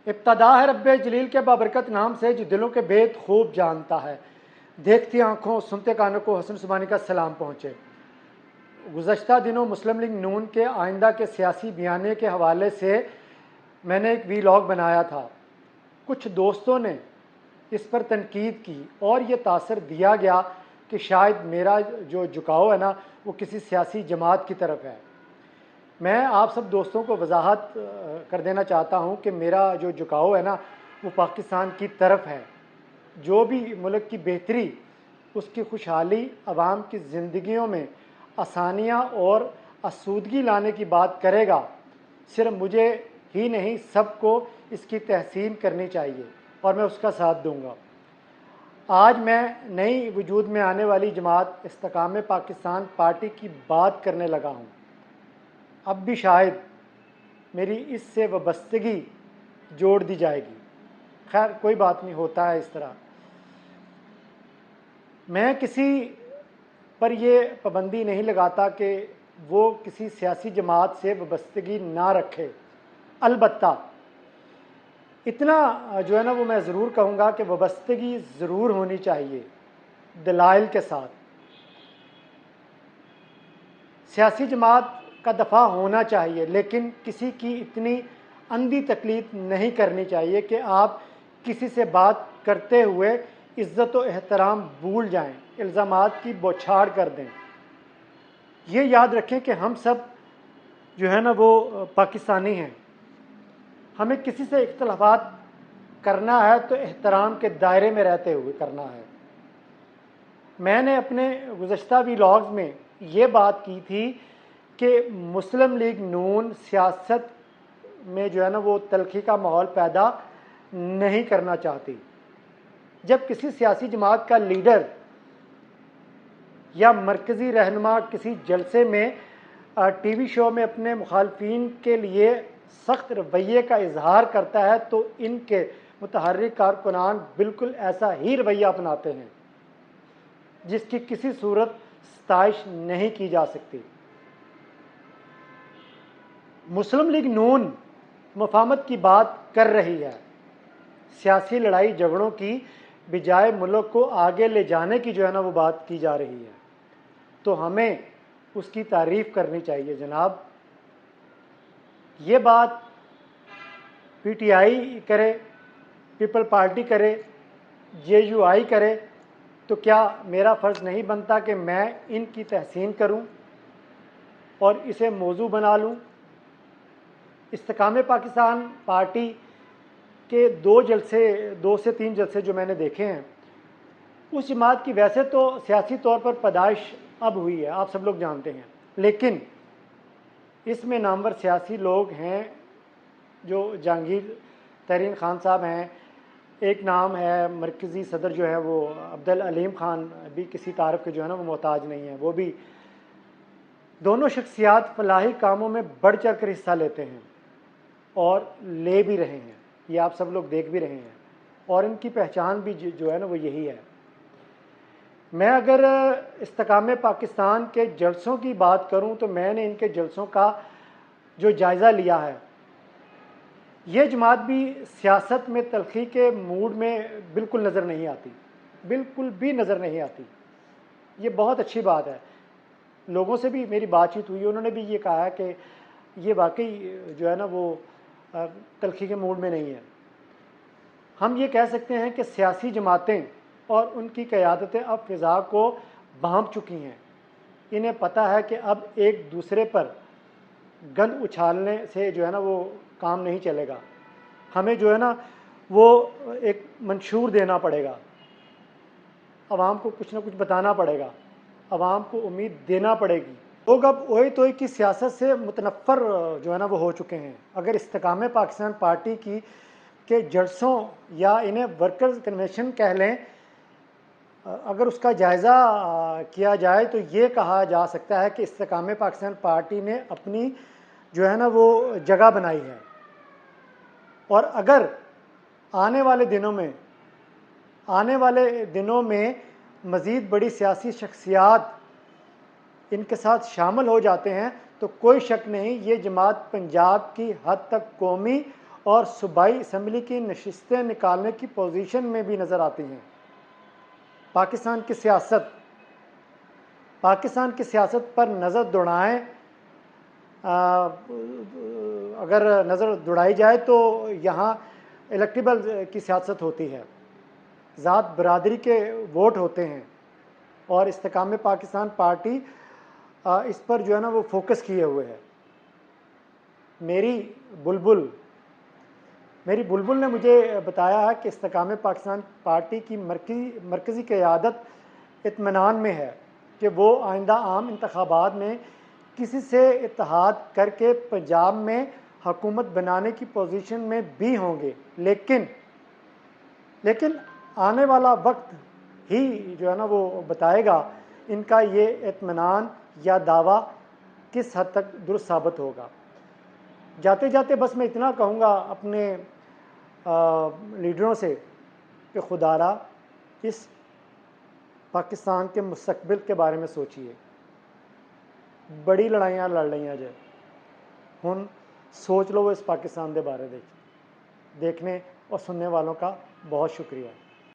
ابتدا ہے رب جلیل کے بابرکت نام سے جو دلوں کے بھید خوب جانتا ہے۔ دیکھتی آنکھوں سنتے کانوں کو حسن زبانی کا سلام پہنچے۔ گزشتہ دنوں مسلم لیگ نون کے آئندہ کے سیاسی بیانیے کے حوالے سے میں نے ایک ویلاگ بنایا تھا۔ کچھ دوستوں نے اس پر تنقید کی اور یہ تاثر دیا گیا کہ شاید میرا جو جھکاؤ ہے نا وہ کسی سیاسی جماعت کی طرف ہے۔ میں آپ سب دوستوں کو وضاحت کر دینا چاہتا ہوں کہ میرا جو جھکاؤ ہے نا وہ پاکستان کی طرف ہے۔ جو بھی ملک کی بہتری، اس کی خوشحالی، عوام کی زندگیوں میں آسانیاں اور آسودگی لانے کی بات کرے گا، صرف مجھے ہی نہیں سب کو اس کی تحسین کرنی چاہیے اور میں اس کا ساتھ دوں گا۔ آج میں نئی وجود میں آنے والی جماعت استحکام پاکستان پارٹی کی بات کرنے لگا ہوں۔ اب بھی شاید میری اس سے وابستگی جوڑ دی جائے گی۔ خیر کوئی بات نہیں، ہوتا ہے اس طرح۔ میں کسی پر یہ پابندی نہیں لگاتا کہ وہ کسی سیاسی جماعت سے وابستگی نہ رکھے، البتہ اتنا جو ہے نا وہ میں ضرور کہوں گا کہ وابستگی ضرور ہونی چاہیے، دلائل کے ساتھ۔ سیاسی جماعت کا دفاع ہونا چاہیے، لیکن کسی کی اتنی اندھی تقلید نہیں کرنی چاہیے کہ آپ کسی سے بات کرتے ہوئے عزت و احترام بھول جائیں، الزامات کی بوچھاڑ کر دیں۔ یہ یاد رکھیں کہ ہم سب جو ہے نا وہ پاکستانی ہیں۔ ہمیں کسی سے اختلافات کرنا ہے تو احترام کے دائرے میں رہتے ہوئے کرنا ہے۔ میں نے اپنے گزشتہ ویلاگز میں یہ بات کی تھی کہ مسلم لیگ نون سیاست میں جو ہے نا وہ تلخی کا ماحول پیدا نہیں کرنا چاہتی۔ جب کسی سیاسی جماعت کا لیڈر یا مرکزی رہنما کسی جلسے میں ٹی وی شو میں اپنے مخالفین کے لیے سخت رویے کا اظہار کرتا ہے تو ان کے متحرک کارکنان بالکل ایسا ہی رویہ اپناتے ہیں جس کی کسی صورت ستائش نہیں کی جا سکتی۔ مسلم لیگ نون مفاہمت کی بات کر رہی ہے، سیاسی لڑائی جھگڑوں کی بجائے ملک کو آگے لے جانے کی جو ہے نا وہ بات کی جا رہی ہے، تو ہمیں اس کی تعریف کرنی چاہیے جناب۔ یہ بات پی ٹی آئی کرے، پیپل پارٹی کرے، جے یو آئی کرے، تو کیا میرا فرض نہیں بنتا کہ میں ان کی تحسین کروں اور اسے موضوع بنا لوں؟ استحکام پاکستان پارٹی کے دو سے تین جلسے جو میں نے دیکھے ہیں، اس جماعت کی ویسے تو سیاسی طور پر پیدائش اب ہوئی ہے، آپ سب لوگ جانتے ہیں، لیکن اس میں نامور سیاسی لوگ ہیں جو جہانگیر ترین خان صاحب ہیں، ایک نام ہے مرکزی صدر جو ہے وہ عبدالعلیم خان، بھی کسی تعارف کے جو ہے نا وہ محتاج نہیں ہیں، وہ بھی دونوں شخصیات فلاحی کاموں میں بڑھ چڑھ کر حصہ لیتے ہیں اور لے بھی رہے ہیں، یہ آپ سب لوگ دیکھ بھی رہے ہیں، اور ان کی پہچان بھی جو ہے نا وہ یہی ہے۔ میں اگر استحکام پاکستان کے جلسوں کی بات کروں تو میں نے ان کے جلسوں کا جو جائزہ لیا ہے، یہ جماعت بھی سیاست میں تلخی کے موڈ میں بالکل نظر نہیں آتی، بالکل بھی نظر نہیں آتی۔ یہ بہت اچھی بات ہے۔ لوگوں سے بھی میری بات چیت ہوئی، انہوں نے بھی یہ کہا ہے کہ یہ واقعی جو ہے نا وہ تلخی کے موڈ میں نہیں ہے۔ ہم یہ کہہ سکتے ہیں کہ سیاسی جماعتیں اور ان کی قیادتیں اب فضا کو بھانپ چکی ہیں۔ انہیں پتہ ہے کہ اب ایک دوسرے پر گند اچھالنے سے جو ہے نا وہ کام نہیں چلے گا، ہمیں جو ہے نا وہ ایک منشور دینا پڑے گا، عوام کو کچھ نہ کچھ بتانا پڑے گا، عوام کو امید دینا پڑے گی۔ لوگ اب اوئی توئی کی سیاست سے متنفر جو ہے نا وہ ہو چکے ہیں۔ اگر استحکام پاکستان پارٹی کے جلسوں یا انہیں ورکرز کنونشن کہہ لیں، اگر اس کا جائزہ کیا جائے تو یہ کہا جا سکتا ہے کہ استحکام پاکستان پارٹی نے اپنی جو ہے نا وہ جگہ بنائی ہے، اور اگر آنے والے دنوں میں مزید بڑی سیاسی شخصیات ان کے ساتھ شامل ہو جاتے ہیں تو کوئی شک نہیں یہ جماعت پنجاب کی حد تک قومی اور صوبائی اسمبلی کی نشستیں نکالنے کی پوزیشن میں بھی نظر آتی ہیں۔ پاکستان کی سیاست پر نظر دوڑائیں، اگر نظر دوڑائی جائے تو یہاں الیکٹیبل کی سیاست ہوتی ہے، ذات برادری کے ووٹ ہوتے ہیں، اور استحکام پاکستان پارٹی اس پر جو ہے نا وہ فوکس کیے ہوئے ہے۔ میری بلبل نے مجھے بتایا ہے کہ استحکام پاکستان پارٹی کی مرکزی قیادت اطمینان میں ہے کہ وہ آئندہ عام انتخابات میں کسی سے اتحاد کر کے پنجاب میں حکومت بنانے کی پوزیشن میں بھی ہوں گے، لیکن آنے والا وقت ہی جو ہے نا وہ بتائے گا ان کا یہ اطمینان یا دعویٰ کس حد تک درست ثابت ہوگا۔ جاتے جاتے بس میں اتنا کہوں گا اپنے لیڈروں سے کہ خدا را اس پاکستان کے مستقبل کے بارے میں سوچیے۔ بڑی لڑائیاں لڑ لڑیاں جائے ہن سوچ لو اس پاکستان دے بارے دیکھنے اور سننے والوں کا بہت شکریہ۔